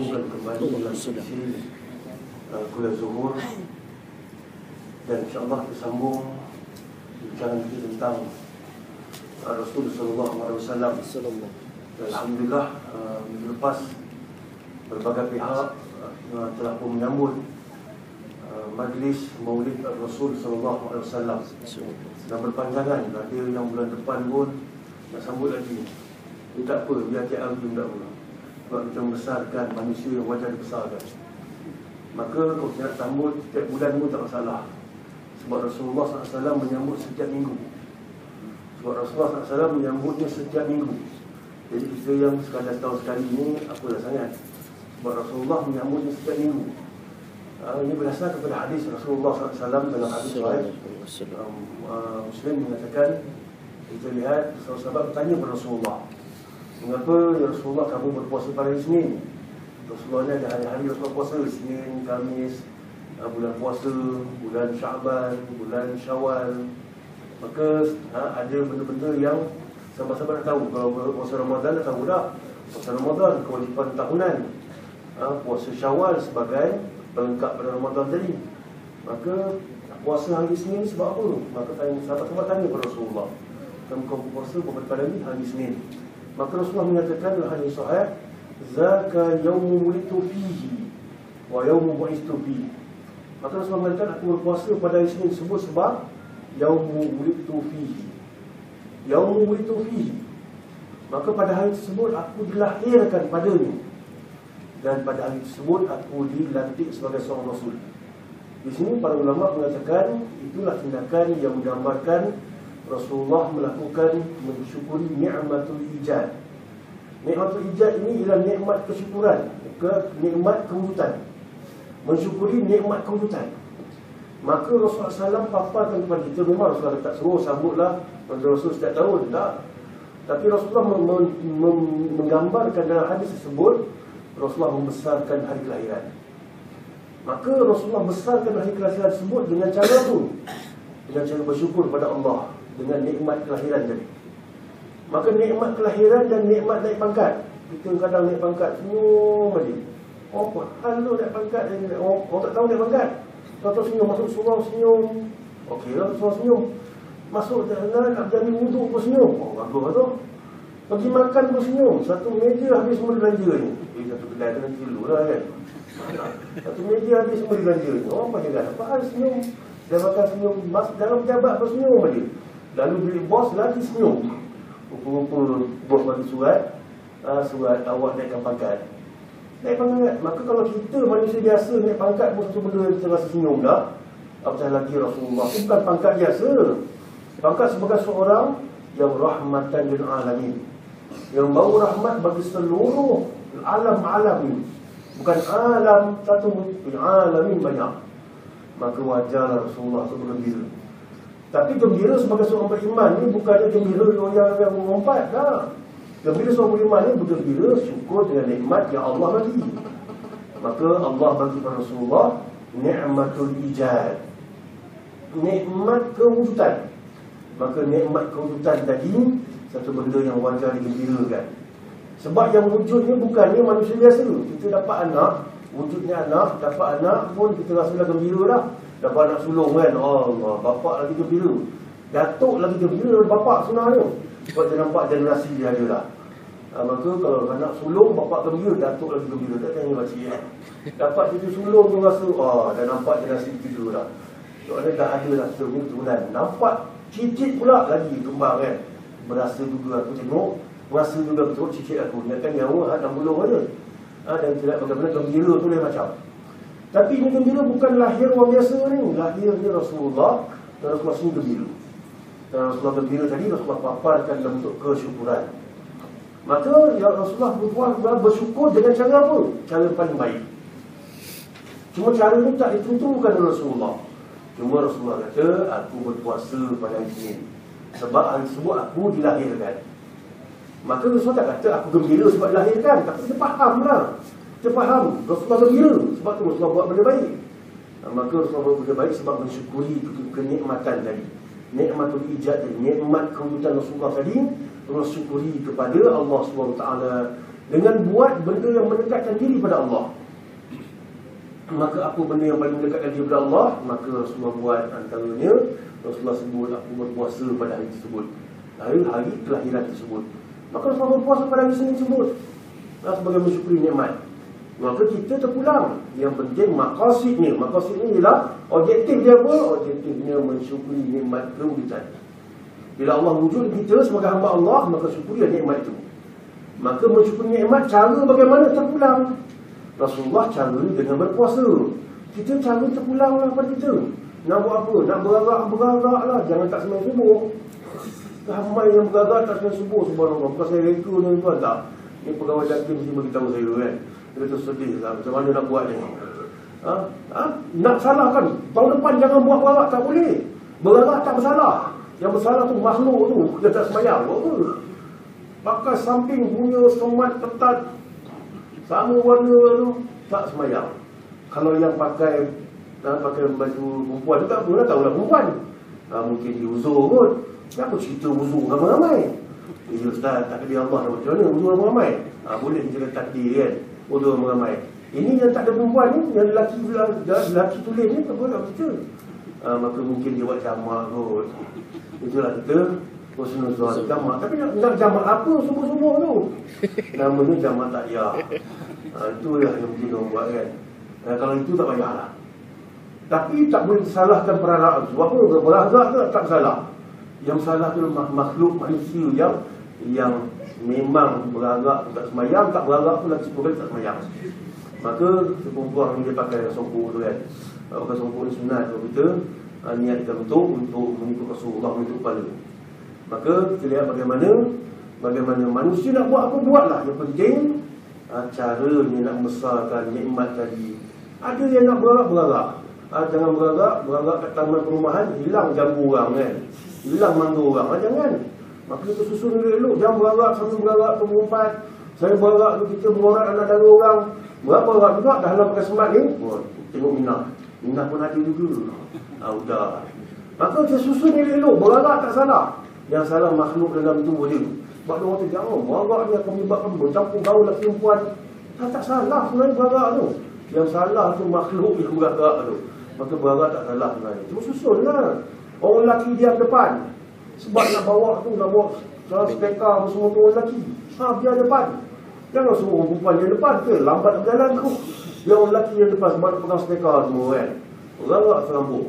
disambungkan kembali dalam sesi kuliah zuhur, dan insyaAllah disambung bincang kita tentang Rasul Sallallahu Alaihi Wasallam. Alhamdulillah, minggu lepas berbagai pihak telah pun menyambut majlis Maulid Rasul Sallallahu Alaihi Wasallam dan berpanjangan. Ada yang bulan depan pun nak sambut lagi. Ini tak apa, biar tiap hari pun tak apa. Sebab kita membesarkan manusia yang wajar dibesarkan. Maka kalau kita nak sambut setiap bulan pun tak masalah. Sebab Rasulullah SAW menyambut setiap minggu. Sebab Rasulullah SAW menyambutnya setiap minggu. Jadi kita yang sekadar setahun sekali ni apalah sangat. Sebab Rasulullah menyambutnya setiap minggu. Ini berdasar kepada hadis Rasulullah SAW dalam hadis sahih. Muslim mengatakan, kita lihat sahabat bertanya kepada Rasulullah, mengapa ya Rasulullah kamu berpuasa pada hari Isnin? Rasulullah ni ada hari-hari Rasulullah puasa, Isnin, Khamis, bulan puasa, bulan Syaban, bulan Syawal. Maka ada benda-benda yang sahabat-sahabat dah tahu. Kalau puasa Ramadan dah tahu dah. Puasa Ramadan kewajipan tahunan. Puasa Syawal sebagai pelengkap pada Ramadan tadi. Maka puasa hari Isnin sebab apa? Maka sahabat-sahabat tanya kepada Rasulullah, kamu puasa pada hari Isnin. Maka Rasulullah menyatakan dalam hadis sahih, zaka yaumu wulidtu fihi wa yaumu bu'istu fihi. Maka Rasulullah mengatakan, aku berpuasa pada hari Isnin sebut sebab yaumu wulidtu fihi. Yaumu wulidtu fihi. Maka pada hari tersebut aku dilahirkan padanya, dan pada hari tersebut aku dilantik sebagai seorang Rasul. Di sini para ulama mengatakan itulah tindakan yang menggambarkan Rasulullah melakukan mensyukuri ni'matul ijad. Ni'matul ijad ini ialah nikmat kesyukuran, nikmat kewujudan. Mensyukuri nikmat kewujudan. Maka Rasulullah SAW paparkan kepada kita, memang Rasulullah tak suruh sambutlah Rasul setiap tahun, tak. Tapi Rasulullah menggambarkan dalam hadis tersebut, Rasulullah membesarkan hari kelahiran. Maka Rasulullah besarkan hari kelahiran tersebut dengan cara tu, dengan cara bersyukur kepada Allah, dengan nikmat kelahiran tadi. Maka nikmat kelahiran dan nikmat naik pangkat. Kita kadang naik pangkat senyum aja. Oh, halo naik pangkat. Orang tak tahu naik pangkat. Tahu senyum, masuk surau senyum. Okeylah surau senyum. Masuk dalam nak jadi wuduk pun senyum. Oh, bagus tu. Pergi makan pun senyum. Satu meja habis semua belanja ni. Satu kedai kena kilo lah kan. Satu meja habis semua belanja ni. Oh, apa dia apa hal senyum. Dia makan senyum. Dalam pejabat pun senyum aja. Lalu bilik bos lagi senyum. Rupa-rupa bos bagi surat, surat awak naikkan pangkat. Naik pangkat. Maka kalau kita manusia biasa naik pangkat pun satu benda yang kita rasa senyum dah. Apatah lagi Rasulullah. Bukan pangkat biasa. Pangkat sebagai seorang yang rahmatan lil alamin, yang bawa rahmat bagi seluruh alam-alam ini. Bukan alam satu, alamin banyak. Maka wajarlah Rasulullah itu bergembira. Tapi gembira sebagai seorang beriman ni bukannya gembira yang mengumpat, dah. Gembira seorang beriman ni bergembira syukur dengan nikmat yang Allah bagi. Maka Allah bagi kepada Rasulullah ni'matul ijad, nikmat kewujudan. Maka nikmat kewujudan tadi satu benda yang wajar digembirakan. Sebab yang wujudnya bukannya manusia biasa. Kita dapat anak, wujudnya anak, dapat anak pun kita rasa dah gembira dah. Dapat anak sulung kan, Allah, bapak lagi gembira. Datuk lagi gembira bapak sebenarnya. Sebab dia nampak generasi dia ada dah. Maka kalau anak sulung, bapak gembira, datuk lagi gembira. Tak tanya makcik ya. Dapat cucu sulung tu rasa, dah nampak generasi kita dah. Soalnya dah ada dah keturunan. Nampak cicit pula lagi kembang kan. Berasa juga aku tengok, berasa juga aku tengok cicit aku. Ingatkan nyawa 60 aja. Dan tidak bagaimana gembira tu lain macam. Tapi ini gembira bukan lahir orang biasa ni. Lahirnya Rasulullah, dan Rasulullah sini gembira. Dan Rasulullah gembira tadi, Rasulullah paparkan dalam bentuk kesyukuran. Maka ya Rasulullah bersyukur dengan cara apa? Cara paling baik. Cuma cara ni tak ditentukan oleh Rasulullah. Cuma Rasulullah kata, aku berpuasa pada hari Isnin sebab hari tersebut aku dilahirkan. Maka Rasulullah tak kata aku gembira sebab dilahirkan. Tapi kita faham lah. Kita faham Rasulullah gembira sebab tu Rasulullah buat benda baik. Maka Rasulullah buat benda baik sebab mensyukuri kenikmatan tadi. Nikmatul ijad, nikmat kewujudan Rasulullah tadi. Rasulullah syukuri kepada Allah SWT dengan buat benda yang mendekatkan diri pada Allah. Maka apa benda yang paling mendekatkan diri pada Allah? Maka Rasulullah buat antaranya, Rasulullah sebut aku berpuasa pada hari tersebut, hari kelahiran tersebut. Maka Rasulullah berpuasa pada hari Senin tersebut sebagai mensyukuri nikmat. Maka kita terpulang. Yang penting maqasidnya ialah objektif dia apa? Objektifnya mensyukuri nikmat kewujudan. Bila Allah wujud kita sebagai hamba Allah, maka syukuri nikmat itu. Maka mensyukuri nikmat, cara bagaimana terpulang? Rasulullah cara dengan berpuasa. Kita cara terpulang lah pada kita. Nak buat apa? Nak beragak lah. Jangan tak sembahyang subuh. Ramai yang beragak tak sembahyang subuh. Subhanallah. Bukan saya reka ni tuan tak. Ni pegawai jatim mesti beritahu saya kan. Dia tu sedih lah. Macam mana nak buat ni? Nak salahkan. Tahun depan jangan buat beragak. Tak boleh. Beragak tak bersalah. Yang bersalah tu makhluk tu. Dia tak sembahyang. Apa? Pakai samping punya somat ketat. Sama warna tu. Tak sembahyang. Kalau yang pakai baju perempuan tu tak apa lah. Tahulah perempuan. Mungkin dia uzur kot. Kenapa cerita uzur ramai-ramai? Ya Ustaz, takdir Allah nak macam mana? Uzur ramai-ramai? Boleh kita takdir kan? Uzur ramai-ramai. Ini yang tak ada perempuan ni, yang lelaki tulis ni, tak boleh kita. Maka mungkin dia buat jamak kot. Itulah kita husnuzon jamak. Tapi nak jamak apa semua-semua tu? Namanya jamak takyah. Itulah yang mungkin orang buat kan. Kalau itu tak payahlah. Tapi tak boleh disalahkan peraraan. Sebab apa? Beragak ke tak salah. Yang salah tu makhluk manusia yang memang beragak tak semayang, tak beragak pun lagi sepuluh tak semayang. Maka sepupuan dia pakai songkok tu kan. Pakai songkok ni sunat kalau kita niat kita untuk mengikut Rasulullah, mengikut kepala. Maka kita lihat bagaimana manusia nak buat apa, buatlah. Yang penting caranya nak membesarkan nikmat tadi. Ada yang nak beragak. Jangan beragak kat taman perumahan, hilang jambu orang kan. Hilang mandu orang. Jangan. Maka kita susun elok. Jangan beragak sambil beragak ke berempat. Saya beragak tu kita mengorat anak dara orang. Berapa orang juga dah dalam pakai semat ni. Tengok Minah pun ada juga. Udah. Maka kita susun elok. Beragak tak salah. Yang salah makhluk dalam tubuh dia. Sebab dia orang tu jangan beragak ni akan menyebabkan bercampur gaul lelaki perempuan. Tak salah sebenarnya beragak tu. Yang salah tu makhluk yang beragak tu. Maka beragak tak salah sebenarnya. Cuma susun lah. Orang lelaki diam depan. Sebab nak bawa speaker semua tu orang lelaki. Biar depan. Jangan semua orang perempuan yang depan ke. Lambat berjalan tu. Biar orang lelaki yang depan sebab nak pegang speaker semua kan. Beragak serambung.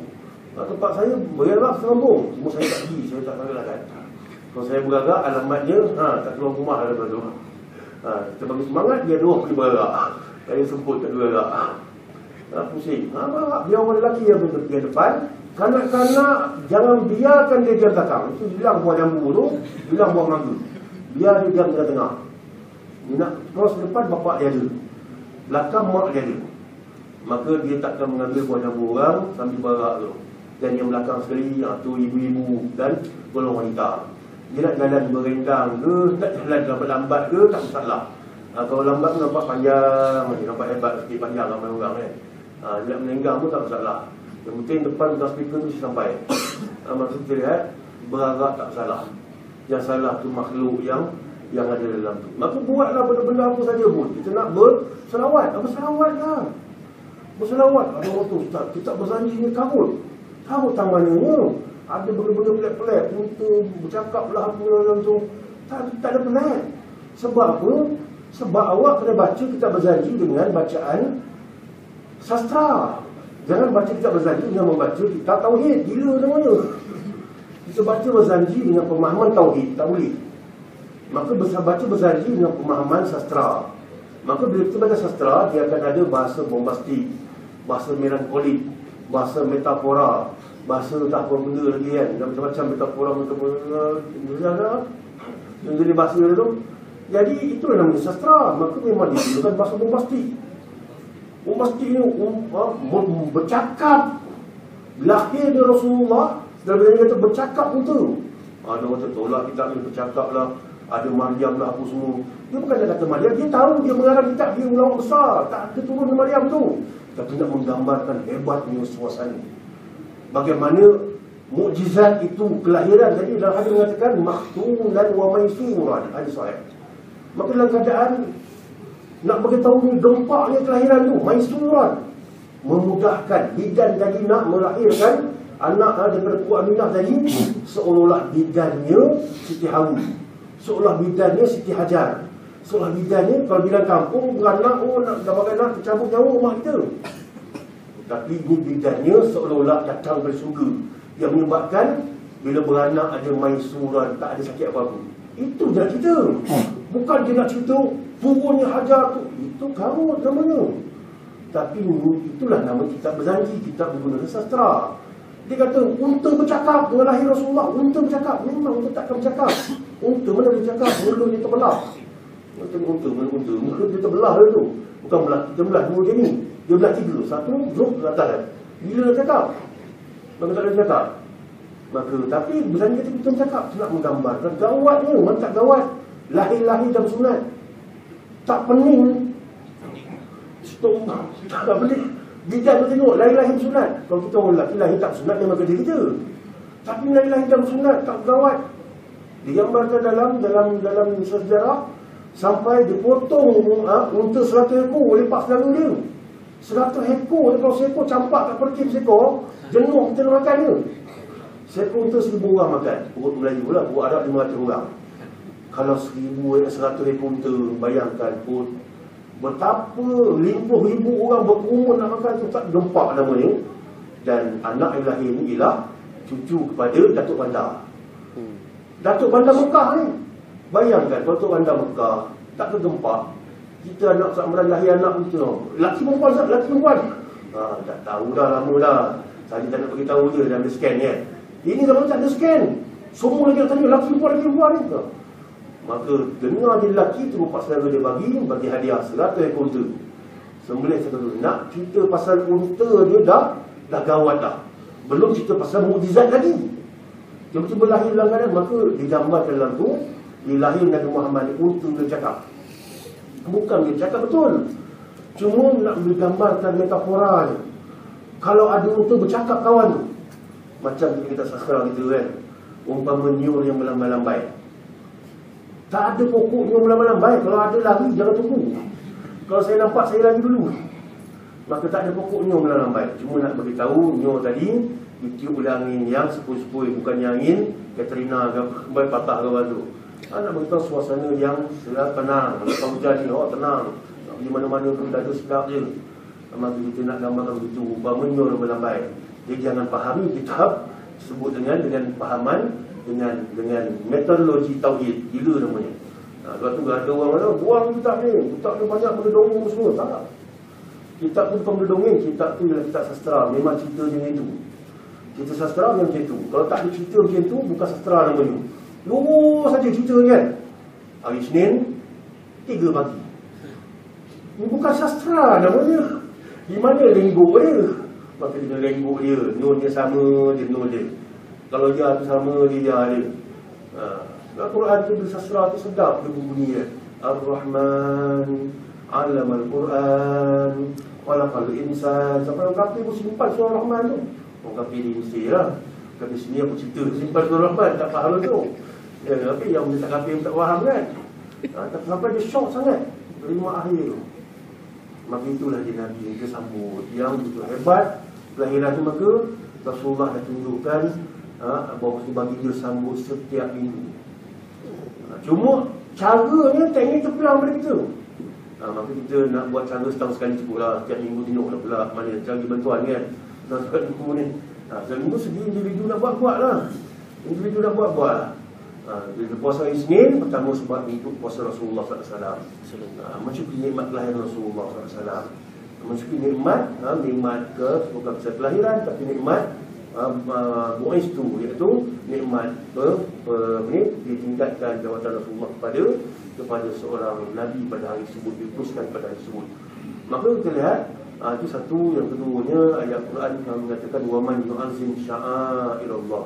Tempat saya beragak serambung. Cuma saya tak pergi. Saya tak tahu lah kan. Kalau saya beragak alamatnya tak keluar rumah lah lepas tu. Kita bagi semangat dia dua pergi beragak. Saya sebut kat dua beragak. Pusing. Biar orang lelaki yang pergi depan. Kanak-kanak jangan biarkan dia diam belakang. Itu bilang buah jambu tu, bilang buah mangga. Biar dia diam di tengah. Dia nak cross depan, bapak dia ada. Belakang mak dia ada. Maka dia takkan mengambil buah jambu orang sambil beragak tu. Dan yang belakang sekali, tu ibu-ibu dan golongan wanita. Dia nak jalan berendang ke, nak jalan lambat-lambat ke, tak masalah. Kalau lambat tu nampak panjang, nampak hebat sikit panjang ramai orang kan. Dia nak melenggang pun tak masalah. Yang penting depan dah speaker tu sampai. Maka kita lihat beragak tak salah. Yang salah tu makhluk yang ada dalam tu. Maka buatlah benda-benda apa saja pun. Kita nak berselawat. Berselawat lah. Berselawat. Ada orang tu kita berjanji ni kabut. Kabut tangannya. Ada benda-benda pelik-pelik. Untuk bercakap lah apa dalam tu. Tak ada pelik. Sebab apa? Sebab awak kena baca kita berjanji dengan bacaan sastra. Jangan baca kitab berzanji dengan membaca kitab tauhid. Gila namanya. Kita baca berzanji dengan pemahaman tauhid. Tak boleh. Maka baca berzanji dengan pemahaman sastra. Maka bila kita baca sastra, dia akan ada bahasa bombastik, bahasa melankolik, bahasa metafora, bahasa tak apa benda lagi kan. Macam-macam metafora. Yang jadi bahasa dia tu. Jadi itulah namanya sastra. Maka memang digunakan bahasa bombastik. Bombastik ni bercakap. Lahir dia Rasulullah. Dan bila dia kata bercakap pun tu. Ada orang kata tolak kitab ni bercakap lah. Ada Maryam lah apa semua. Dia bukan dia kata Maryam. Dia tahu dia mengarang kitab. Dia ulama besar. Tak ada turun di Maryam tu. Tapi nak menggambarkan hebatnya suasana. Bagaimana mukjizat itu kelahiran. Jadi dalam hadis mengatakan maktulan wa maisuran. Hadis sahih. Maka dalam keadaan Nak beritahu ni gempaknya kelahiran tu, Maisurah. Memudahkan bidan tadi nak melahirkan anak daripada Puan Aminah tadi, seolah-olah bidannya Siti Hawi, seolah bidannya Siti Hajar, seolah bidannya kalau bidan kampung beranak, nak dapatkan anak tercabut nyawa rumah kita. Tapi ini bidannya seolah-olah datang dari surga, yang menyebabkan bila beranak ada Maisurah, tak ada sakit apa-apa. Itu je kita. Bukan dia nak cerita turunnya Hajar tu, itu kamu namanya. Tapi itulah nama kitab berjanji, kitab menggunakan sastra. Dia kata unta bercakap dengan lahir Rasulullah. Unta bercakap, memang unta takkan bercakap. Unta mana dia bercakap, mulut dia terbelah. Unta mana unta, mulut dia terbelah tu. Bukan belah, kita belah dua dia ni, dia belah tiga, satu drop ke atas kan. Bila dia cakap, maka tak ada cakap. Maka tapi berani kata kita bercakap, nak menggambarkan gawatnya. Orang tak gawat lahir-lahir dalam sunat, tak pening. Stop, tak pening. Bidan tu tengok lahir-lahir sunat. Kalau kita orang lelaki lahir tak sunat, memang kerja kita. Tapi lahir-lahir dalam sunat tak gawat. Digambarkan dalam sejarah, sampai dipotong unta 100 ekor lepas dalam dia. 100 ekor, kalau seekor campak kat perkim seekor, jenuh kita nak makan dia. Seekor unta 1000 orang makan. Urut Melayu lah, urut Arab 500 orang. Kalau 100 ekor unta, bayangkan pun betapa ribu orang berkerumun nak makan tu, tak gempak namanya. Dan anak yang lahir ni ialah cucu kepada Datuk Bandar. Datuk Bandar Mekah ni. Bayangkan Datuk Bandar Mekah, tak kegempak. Kita anak Samran lahir anak kita. Laki perempuan, laki perempuan. Tak tahu dah, lama dah. Saya tak nak beritahu je, dia ambil scan kan. Ini zaman tak ada scan. Semua lagi nak tanya, laki perempuan ni ke? Maka dengar dia lelaki tu, Pak Saudara dia bagi hadiah 100 ekor unta. Sembelih satu. Nak cerita pasal unta dia dah gawat dah. Belum cerita pasal mukjizat lagi. Tiba-tiba lahir dalam keadaan, maka digambarkan dalam tu, dia lahir Nabi Muhammad ni, unta dia cakap. Bukan dia cakap betul, cuma nak digambarkan metafora ni. Kalau ada unta bercakap kawan tu, macam kita sastra kita kan, umpama nyur yang melambai-lambai. Tak ada pokok yang melambai-lambai. Kalau ada lari, jangan tunggu. Kalau saya nampak, saya lari dulu. Maka tak ada pokok nyur melambai. Cuma nak beritahu, nyur tadi ditiup oleh angin yang sepoi-sepoi, bukannya angin Katrina ke patah ke batu. Nak beritahu suasana yang tenang. Kalau hujan ni, tenang. Nak pergi mana-mana pun dada sedap je. Maka kita nak gambarkan begitu, umpama nyur melambai. Jadi jangan fahami kitab sebut dengan pahaman, dengan metodologi tauhid, gila namanya. Lepas tu ada orang mana buang kitab ni banyak benda dongeng semua. Tak. Kitab tu bukan benda dongeng, kitab tu ialah kitab sastra. Memang cerita macam itu. Cerita sastra macam itu. Kalau tak ada cerita macam itu, bukan sastra namanya. Lurus saja cerita kan. Hari Isnin 3 pagi. Ini bukan sastra namanya. Di mana lenggok dia? Maka dia lenggok dia, nun dia sama, dia nun dia. Kalau dia tu sama, dia dia. Al-Quran tu bersastra tu sedap dia bunyi dia. Ar-Rahman 'allamal Quran khalaqal insan. Sampai orang kafir pun simpan surah Rahman tu. Orang kafir ni mesti lah. Kafir sini aku cerita simpan surah Rahman, tak faham tu. Ya, tapi yang tak kafir tak faham kan. Sampai dia shock sangat terima akhir tu. Maka itulah dia Nabi dia sambut yang begitu hebat kelahiran tu. Maka Rasulullah dah tunjukkan bahawa bagi dia sambut setiap minggu. Cuma caranya teknik terpulang daripada kita. Maka kita nak buat cara setahun sekali cukup lah. Setiap minggu tengok lah pula mana cari bantuan kan. Setiap minggu ni setiap minggu segi individu nak buat lah. Individu nak buat lah. Bila puasa Isnin, pertama sebab ikut puasa Rasulullah SAW. Mensyukuri nikmat kelahiran Rasulullah SAW. Mensyukuri nikmat ke bukan pasal kelahiran, tapi nikmat mu'istu, iaitu nikmat ditingkatkan jawatan Rasulullah kepada seorang Nabi pada hari tersebut, diteruskan pada hari tersebut. Maka kita lihat itu satu. Yang keduanya, ayat Quran yang mengatakan waman yu'azzim sya'airallah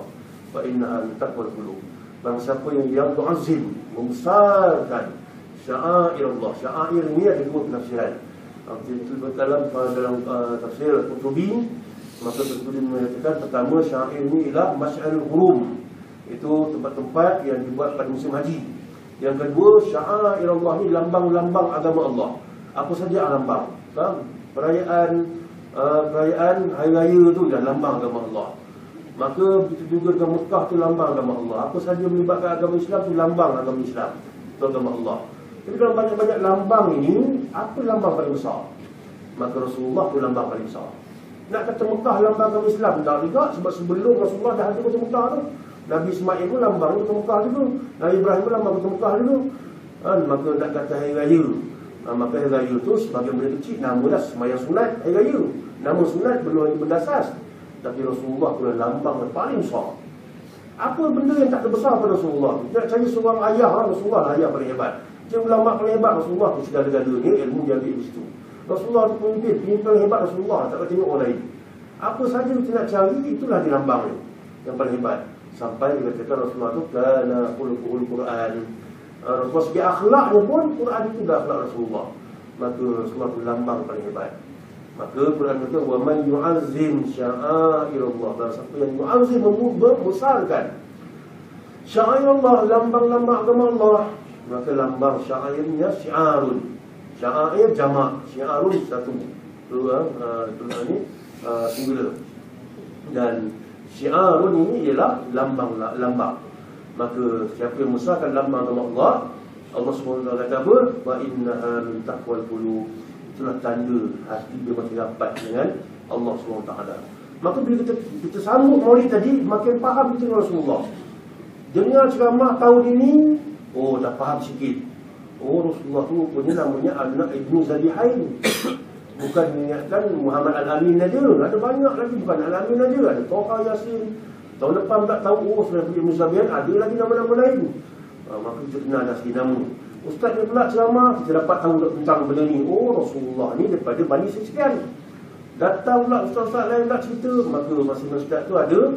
fa innaha min taqwal qulub. Barang siapa yang tu'azzim, membesarkan sya'airallah. Sya'air ini ada dua penafsiran. Dalam tafsir Al-Qurtubi, maka Al-Qurtubi mengatakan pertama, sya'air ini ialah Masy'arul Hurum, itu tempat-tempat yang dibuat pada musim haji. Yang kedua, sya'airallah ini lambang-lambang agama Allah. Apa saja lambang. Perayaan Hari Raya tu dah lambang agama Allah. Maka begitu juga dengan Mekah tu lambang agama Allah. Apa saja melibatkan agama Islam tu lambang agama Islam, tu agama Allah. Jadi dalam banyak-banyak lambang ini, apa lambang paling besar? Maka Rasulullah tu lambang paling besar. Nak kata Mekah lambang agama Islam, tak juga. Sebab sebelum Rasulullah dah ada kota Mekah tu, Nabi Ismail pun lambang kota Mekah dulu, Nabi Ibrahim pun lambang kota Mekah dulu. Maka nak kata Hari Raya, maka Hari Raya tu sebagai benda kecil, namalah sembahyang sunat Hari Raya. Nama sunat belum lagi berdasas. Tapi Rasulullah tu lambang yang paling besar. Apa benda yang tak terbesar pada Rasulullah? Nak cari seorang ayah lah, Rasulullah lah ayah paling hebat. Cari ulama paling hebat, Rasulullah tu segala-galanya ilmu dia ambil di situ. Rasulullah tu pemimpin paling hebat Rasulullah, tak boleh tengok orang lain. Apa saja kita nak cari, itulah di lambang yang paling hebat. Sampai dikatakan Rasulullah tu kana khuluqul Quran. Rasulullah segi akhlaknya pun Quran itu dah akhlak Rasulullah. Maka Rasulullah tu lambang paling hebat. Maka Quran kata wa man yu'azzim sya'airallah, dan siapa yang yu'azzim membesarkan sya'airallah, lambang-lambang agama Allah, maka lambang syairnya syiarun. Syair jamak, syiarun satu. Ini singular. Dan syiarun ini ialah lambang. Maka siapa yang membesarkan lambang agama Allah, Allah SWT kata apa? Wa innaha min taqwal qulub. Itulah tanda hati dia makin rapat dengan Allah SWT. Maka bila kita sambut maulid tadi, makin faham kita dengan Rasulullah. Dengar ceramah tahun ini, oh dah faham sikit. Oh Rasulullah tu punya namanya anak Ibnu Zabihain. Bukan mengingatkan Muhammad Al-Amin saja. Ada banyak lagi, bukan Al-Amin saja. Ada Toha Yasin. Tahun depan tak tahu, oh sudah pergi Ibnu Zabihain, ada lagi nama-nama lain. Maka kita kenal dah sikit nama. Ustaz ni pula ceramah, kita dapat tahu tentang benda ni. Oh Rasulullah ni daripada Bani sekian. Datang pula ustaz-ustaz lain nak cerita. Maka masing-masing ustaz tu ada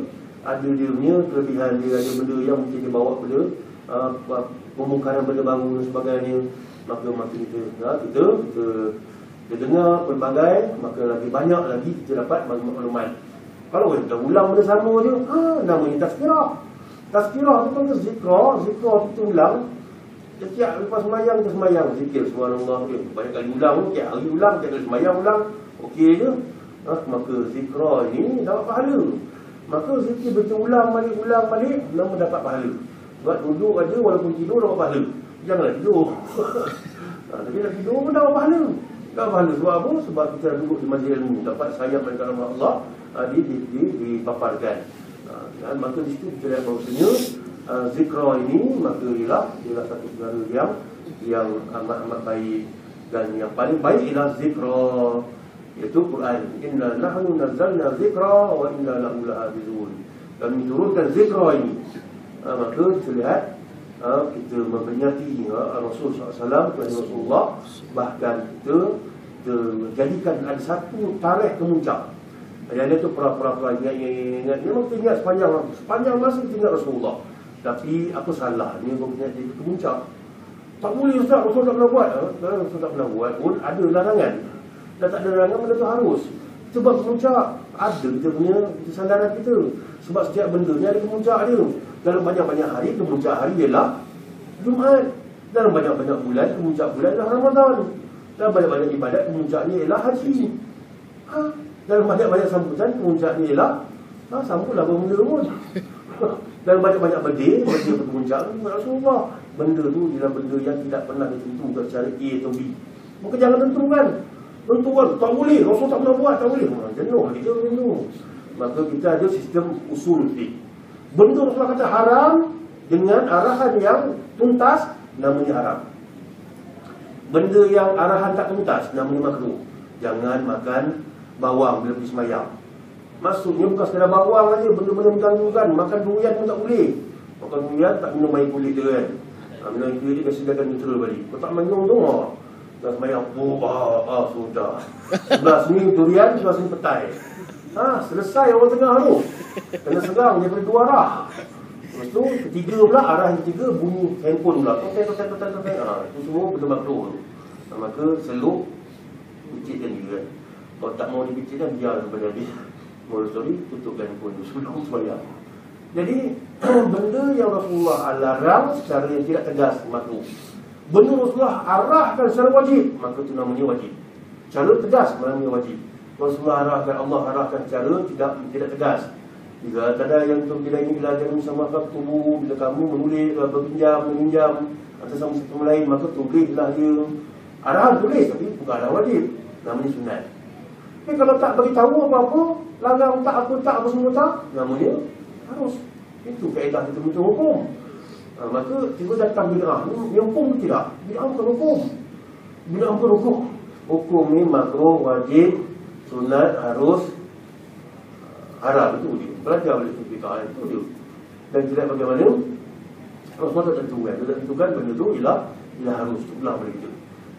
dia punya kelebihan dia, ada benda yang mungkin dia bawa pada pemungkaran benda baru dan sebagainya. Maka kita dengar pelbagai, maka lagi banyak lagi kita dapat maklumat. Kalau kita ulang benda sama je, namanya tazkirah. Tazkirah tu kan zikra kita ulang. Setiap lepas semayang kita semayang zikir subhanallah. Banyak kali ulang, setiap hari ulang, setiap kali semayang ulang, okey je. Maka zikra ini dapat pahala. Maka zikir berulang balik, nama dapat pahala. Buat duduk aja walaupun tidur dapat pahala. Janganlah tidur. Tapi nak tidur pun dapat pahala. Dapat pahala sebab apa? Sebab kita duduk di majlis ilmu, dapat sayang daripada Allah, dipaparkan. Maka di situ kita lihat bahawasanya zikra ini maka ialah satu perkara yang amat baik. Dan yang paling baik ialah zikra, iaitu Quran. Inna nahnu nazzalna zikra wa inna lahu lahafizun. Dan menurunkan zikra ini, maka kita lihat kita memperingati Rasulullah SAW, Rasulullah. Bahkan kita jadikan ada satu tarikh kemuncak. Yang itu pura-pura ingat. Memang kita ingat sepanjang masa kita ingat Rasulullah. Tapi apa salahnya kalau kita jadi kemuncak? Tak boleh Ustaz, Rasul tak pernah buat. Rasul tak pernah buat pun ada larangan. Dan tak ada larangan, benda tu harus. Kita buat kemuncak, ada kita punya sandaran kita. Sebab setiap benda ni ada kemuncak dia. Dalam banyak-banyak hari, kemuncak hari ialah Jumaat. Dalam banyak-banyak bulan, kemuncak bulan ialah Ramadan. Dalam banyak-banyak ibadat, kemuncaknya ialah haji. Dalam banyak-banyak sambutan, kemuncaknya ialah sambutlah benda pun. Dalam banyak-banyak benda berkemuncak Rasulullah. Benda tu ialah benda yang tidak pernah ditentukan secara A atau B. Maka jangan tentukan. Tak boleh, Rasul tak pernah buat, tak boleh. Jenuh kita macam tu. Maka kita ada sistem usul fiqh. Benda Rasulullah kata haram dengan arahan yang tuntas, namanya haram. Benda yang arahan tak tuntas, namanya makruh. Jangan makan bawang bila pergi semayang. Maksudnya bukan sekadar bawang saja, benda-benda mengganggukan. Makan durian pun tak boleh. Makan durian tak minum air kulit dia kan. Minum air kulit dia biasa dia akan neutral balik. Kalau tak minum tu, dah semayang sudah 11 ni durian, 11 ni petai. Selesai orang tengah tu. Kena serang daripada dua arah. Lepas tu ketiga pula, arah yang ketiga bunyi handphone pula. Itu semua benda makruh tu. Maka seluk picitkan dia kan. Kalau tak mau dipicitkan, biar sampai habis. Moral story, tutupkan handphone tu sebelum sembahyang. Jadi benda yang Rasulullah larang secara yang tidak tegas makruh. benda Rasulullah arahkan secara wajib, maka itu namanya wajib. Cara tegas namanya wajib. Rasulullah arahkan, Allah arahkan cara tidak tegas. Jika ada yang bila ini belajar sama tubuh, bila kamu menulis, meminjam atau sama sama lain, maka tulislah dia. Arahan tulis, tapi bukan arahan wajib. Namanya sunat. Tapi kalau tak beritahu apa-apa, larang tak, apa tak, apa semua tak, namanya harus. Itu kaedah kita minta hukum. Maka tiba datang bid'ah ni, yang hukum tidak. Bid'ah bukan hukum. Bid'ah bukan hukum. Hukum ni makruh, wajib, sunat, harus, haram. Itu dia. Belajar oleh bid'ah itu dia. Dan tidak bagaimana Rasulullah tak tentukan. Dia tak tentukan benda itu ialah harus. Itulah begitu.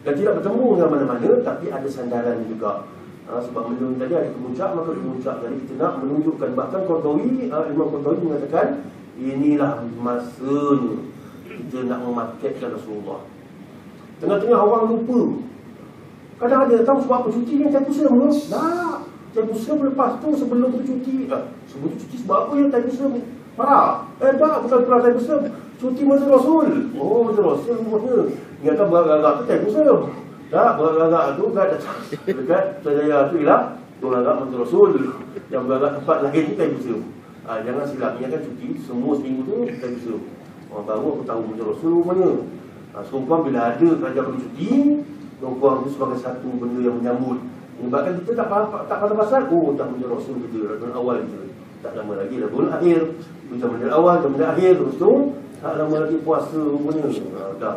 Dan tidak bertemu dengan mana-mana, tapi ada sandaran juga. Sebab benda tadi ada kemuncak, maka kemuncak. Jadi kita nak menunjukkan. Bahkan Qardawi, Imam Qardawi mengatakan, inilah masanya kita nak memaketkan Rasulullah. Tengah-tengah orang lupa. Kadang ada tahu sebab apa cuti ni time pusat mula. Tak. Time pusat lepas tu sebelum tu cuti. Sebelum tu cuti sebab apa yang time pusat parah? Tak, bukan parah time pusat. Cuti masa Rasul. Oh, masa Rasul semuanya. Ingatkan beragak-agak tu time pusat. Tak, beragak-agak tu dekat Sajaya tu ialah beragak masa Rasul. Yang beragak tempat lahir tu time pusat. Jangan silap, ni kan cuti semua seminggu tu kita bisa. Orang tahu aku tahu macam Rasul rupanya. Sumpah bila ada kerajaan perlu cuti, sumpah itu sebagai satu benda yang menyambut. Menyebabkan kita tak pada pasal, oh dah macam Rasul kita, dari awal je. Tak lama lagi dah bulan akhir. Macam benda awal, macam benda akhir. Terus tu, tak lama lagi puasa rupanya. Dah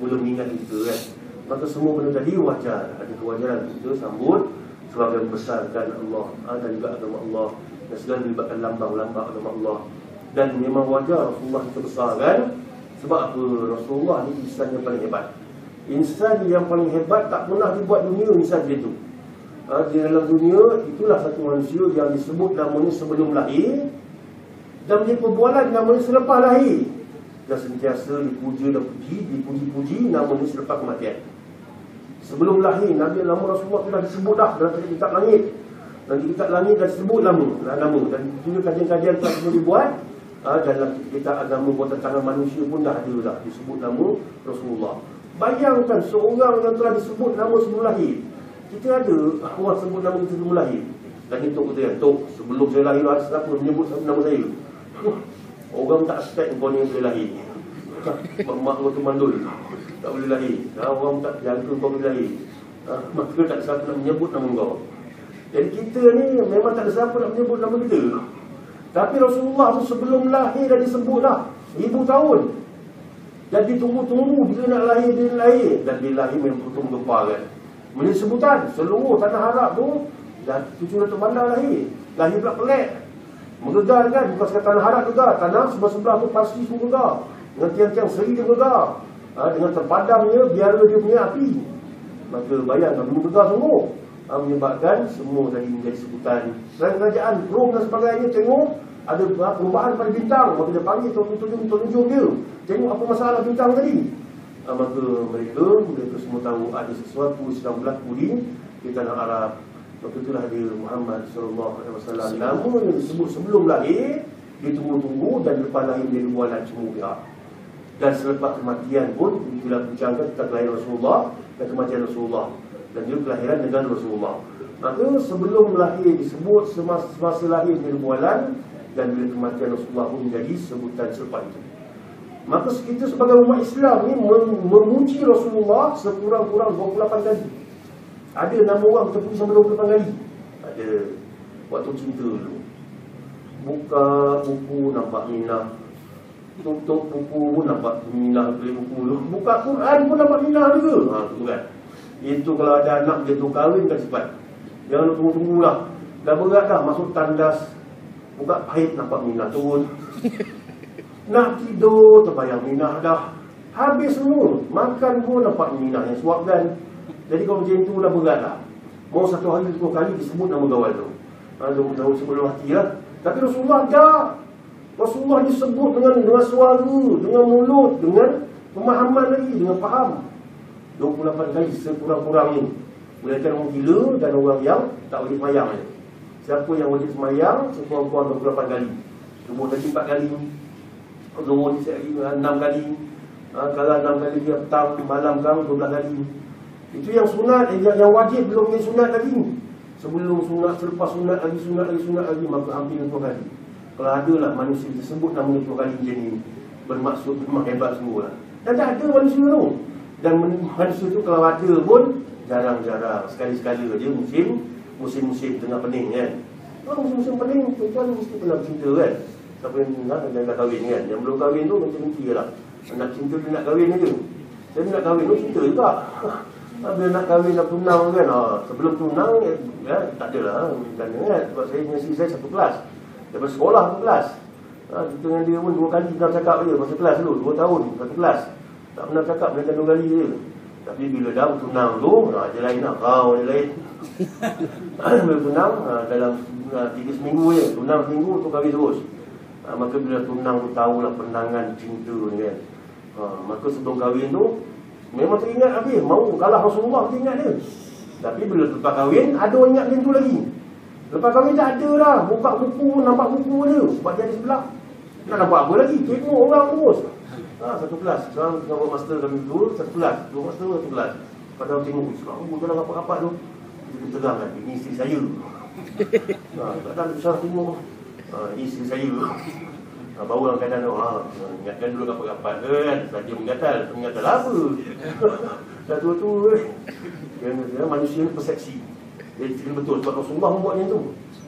mula mengingat kita kan. Maka semua benda tadi wajar. Ada kewajaran kita sambut sebagai membesarkan Allah dan juga agama Allah. Dan segala melibatkan lambang-lambang agama Allah. Dan memang wajar Rasulullah kita besarkan. Sebab apa? Rasulullah ni insan yang paling hebat. Insan yang paling hebat tak pernah dibuat dunia insan dia tu. Di dalam dunia itulah satu manusia yang disebut namanya sebelum lahir, dan menjadi perbualan namanya selepas lahir. Dan sentiasa dipuja dan dipuji-puji namanya selepas kematian. Sebelum lahir, Nabi nama Rasulullah sudah disebut dah dalam kitab langit. Dan kitab langit dah disebut nama. Dan juga kajian-kajian telah semua dibuat. Dalam kitab agama buatan tangan manusia pun dah ada dah disebut nama Rasulullah. Bayangkan seorang yang telah disebut nama sebelum lahir. Kita ada orang sebut nama kita sebelum lahir. Dan itu kata kan, Tok, sebelum saya lahir ada siapa menyebut nama saya. Orang tak expect kau ni boleh lahir. Mak kau tu mandul, tak boleh lahir. Orang tak jaga kau boleh lahir. Maka tak ada siapa nak menyebut nama kau. Jadi kita ni memang tak ada siapa nak menyebut nama kita. Tapi Rasulullah tu sebelum lahir dah disebut dah 1000 tahun. Jadi tunggu-tunggu bila nak lahir, dia lahir. Dan dia lahir memang putung gempar kan. Menjadi sebutan seluruh tanah Arab tu. Dan 700 bandar lahir. Lahir pula pelik. Menggegar kan. Bukan sekadar tanah Arab juga. Tanah sebelah-sebelah tu pasti semua gegar. Dengan tiang-tiang seri dia gegar. Dengan terpadamnya biara dia punya api. Maka bayangkan belum gegar semua. Menyebabkan semua tadi menjadi sebutan. Selain kerajaan Rom dan sebagainya, tengok ada perubahan pada bintang. Maka dia panggil tunjuk dia. Tengok apa masalah bintang tadi. Maka mereka semua tahu ada sesuatu sedang berlaku di tanah Arab. Maka itulah dia Muhammad SAW. Nama yang disebut sebelum lahir, ditunggu-tunggu, dan lepas lahir dia bualan semua pihak. Dan selepas kematian pun, itulah bincangkan tentang kelahiran Rasulullah dan kematian Rasulullah. Dan juga kelahiran negara Rasulullah. Maka sebelum lahir disebut, semasa lahir dia bualan, dan bila kematian Rasulullah pun menjadi sebutan selepas itu. Maka kita sebagai umat Islam ni memuji Rasulullah sekurang-kurang 28 kali. Ada nama orang kita puji sampai 28 kali. Ada waktu cinta dulu. Buka buku nampak minah. Tutup buku pun nampak minah dari buku dulu. Buka Quran pun nampak minah juga. Tu kan. Itu kalau ada anak dia tu kahwin kan cepat. Jangan tunggu-tunggu lah. Dah berat dah masuk tandas. Buka pahit nampak minah turun. Nak tidur terbayang minah dah. Habis semua. Makan pun nampak minah yang suapkan. Jadi kalau macam tu dah berat lah. Mau satu hari 10 kali disebut nama gawal tu. 20 tahun sebelum mati lah. Tapi Rasulullah tak. Rasulullah disebut dengan suara, dengan mulut, dengan pemahaman lagi, dengan faham. 28 kali sekurang-kurangnya. Bolehkan orang gila dan orang yang tak wajib semayang. Siapa yang wajib semayang, sekurang-kurang 28 kali. Subuh tadi 4 kali. Zuhur ni 6 kali. Kalau 6 kali dia petang, malam kan 12 kali. Itu yang sunat, yang wajib belum yang sunat lagi. Sebelum sunat, selepas sunat lagi, sunat lagi, maka hampir 20 kali. Kalau ada lah manusia tersebut namanya 20 kali macam ni, bermaksud memang hebat semua lah. Dan tak ada manusia tu. Dan manusia tu kalau ada pun jarang-jarang, sekali-sekala je musim-musim tengah pening kan. Musim-musim pening, tuan mesti pernah bercinta kan. Siapa yang dah kahwin kan. Yang belum kahwin tu macam-macam lah. Nak cinta dia nak kahwin je. Dia nak kahwin tu cinta juga. Bila nak kahwin nak tunang kan. Sebelum tunang ya, tak adalah kan. Sebab saya dengan isteri saya satu kelas. Daripada sekolah satu kelas. Kita dengan dia pun 2 kali kita cakap je masa kelas dulu, 2 tahun satu kelas. Tak pernah cakap, melainkan 2 kali je. Tapi bila dah tunang tu, dia lain lah, kau dia lain. Bila tunang, dalam 3 seminggu je, tunang seminggu tu kahwin terus. Maka bila tunang tu tahulah penangan cinta ni kan. Maka sebelum kahwin tu, memang teringat habis, mau kalah Rasulullah teringat dia. Tapi bila lepas kahwin, ada orang ingat dia tu lagi. Lepas kahwin tak ada dah, buka buku, nampak buku je. Sebab dia ada sebelah. Nak nampak apa lagi? Tengok orang terus. Satu kelas. Sekarang tengah buat master kami dulu, satu kelas. 2 master, satu kelas. Padahal tengok, sekarang dalam rapat-rapat tu, kita terang kan, ini isteri saya. Kadang besar tengok, ini isteri saya. Baru dalam keadaan tu, ingatkan dulu rapat-rapat kan. Saja mengatal apa? Dah tua-tua manusia ni persepsi. Jadi betul, sebab Rasulullah membuat macam tu.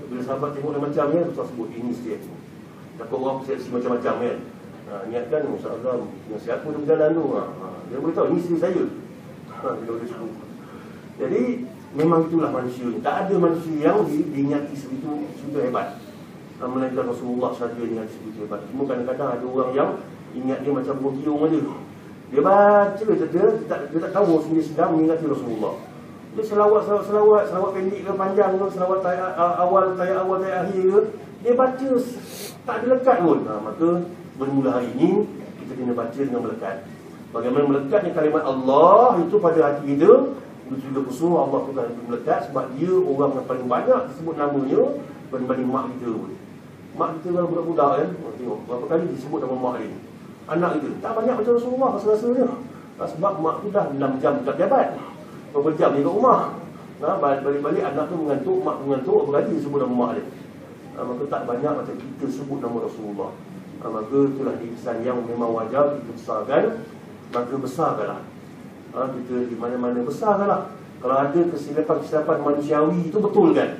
Bila sahabat tengok dia macam ni, Rasulullah sebut, ini isteri aku. Takut orang persepsi macam-macam kan. Niatkan Ustaz Azam dengan siapa dia berjalan tu. Dia beritahu ini isteri saya. Dia sebut. Jadi memang itulah manusia ni. Tak ada manusia yang diingati sebegitu hebat. Melainkan Rasulullah saja yang sebegitu hebat. Cuma kadang-kadang ada orang yang ingat dia macam bokiung aja. Dia baca dia tak tahu dia sedang mengingati Rasulullah. Dia selawat pendek ke panjang ke, selawat awal, tayat akhir ke, dia baca tak ada lekat pun. Maka bermula hari ini kita kena baca dengan melekat. Bagaimana melekatnya kalimat Allah itu pada hati kita. Itu juga khusus Allah tu kan melekat sebab dia orang yang paling banyak disebut namanya berbanding mak kita pun. Mak kita kalau budak-budak kan, tengok berapa kali disebut nama mak dia. Anak kita tak banyak macam Rasulullah rasa-rasanya. Sebab mak tu dah 6 jam dekat jabat. Berapa jam dia kat rumah. Balik-balik anak tu mengantuk, mak mengantuk, berapa kali disebut nama mak dia. Maka tak banyak macam kita sebut nama Rasulullah. Maka itulah ihsan yang memang wajar kita besarkan. Maka besarkanlah. Kita di mana-mana besarkanlah. Kalau ada kesilapan manusiawi itu betul kan.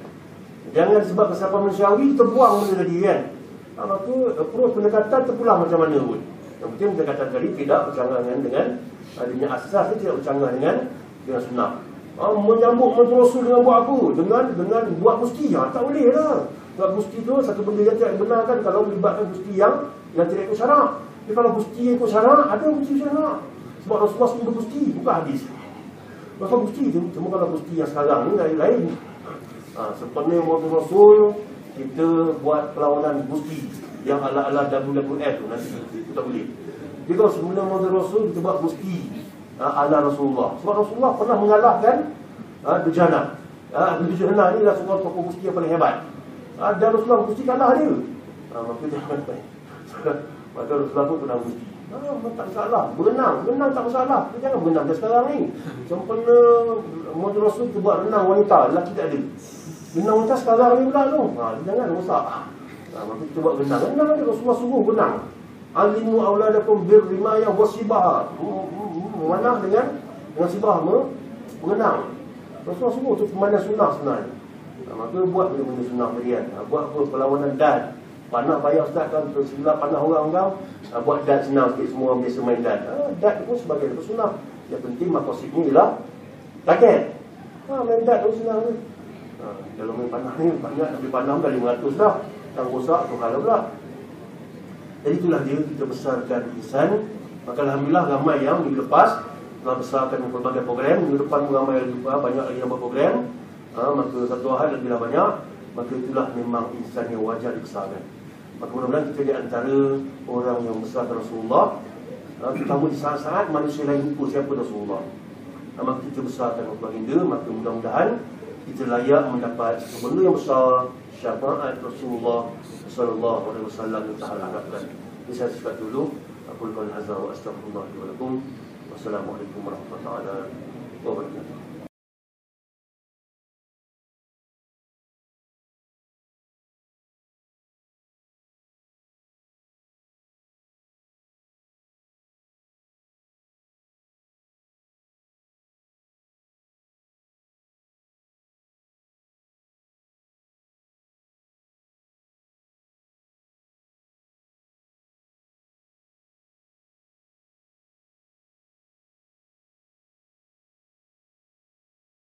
Jangan sebab kesilapan manusiawi kita buang benda tadi kan. Maka approach pendekatan terpulang macam mana pun. Yang penting pendekatan tadi tidak bercanggah dengan adanya asas dia tidak bercanggah dengan sunnah. Menyambut mantra Rasul dengan buat apa? Dengan buat musti. Tak boleh lah. Buat musti tu satu benda yang tidak dibenarkan kalau melibatkan musti yang tidak ikut syarak. Tapi kalau musti yang ikut syarak, ada musti syarak. Sebab Rasulullah sendiri bermusti, bukan hadis. Rasulullah musti tu, cuma kalau musti yang sekarang ni lain-lain. Sepenuhnya mantra Rasul, kita buat perlawanan musti yang ala-ala WWF tu nanti itu tak boleh. Jadi kalau sebenarnya mantra Rasul, kita buat musti ala Rasulullah. Sebab Rasulullah pernah mengalahkan Dujana. Dujana ni Rasulullah tokoh musti yang paling hebat. Dan Rasulullah mesti kalah dia. Maka jangan maka Rasulullah pun pernah mesti. Tak masalah. Berenang tak masalah. Dia jangan berenang macam sekarang ni. Sempena Muhammad Rasul tu buat renang wanita, lelaki tak ada. Renang wanita sekarang ni pula tu. Jangan rosak. Maka kita buat renang dia Rasulullah suruh berenang. Alimu auladakum birrimayah wasibah. Memanah dengan sibah berenang. Rasulullah suruh tu pemanah sunnah sebenarnya. Maka buat benda-benda sunnah berian. Buat apa perlawanan dan panah bayar ustaz kan tersilap panah orang kau. Buat dan senang sikit, semua orang biasa main dan. Dan pun sebagai sunnah. Yang penting maksudnya ialah raket. Main dan tu senang ni. Kalau main panah ni banyak, tapi panah dah 500 dah. Yang rosak tu hal pula. Jadi itulah dia kita besarkan ihsan. Maka alhamdulillah ramai yang minggu lepas telah besarkan berbagai program. Minggu depan ramai lagi banyak lagi yang berprogram. Maka satu hal lebihlah banyak. Maka itulah memang ihsan yang wajar dibesarkan. Maka mudah-mudahan kita di antara orang yang besarkan Rasulullah, terutama di saat-saat manusia lain lupa siapa Rasulullah. Maka kita besarkan baginda. Maka mudah-mudahan kita layak mendapat benda yang besar, syafaat Rasulullah sallallahu alaihi wasallam yang kita harapkan. Ini saya cakap dulu. Aku qouli hadza wa astaghfirullah li wa lakum. Wassalamualaikum warahmatullahi wabarakatuh.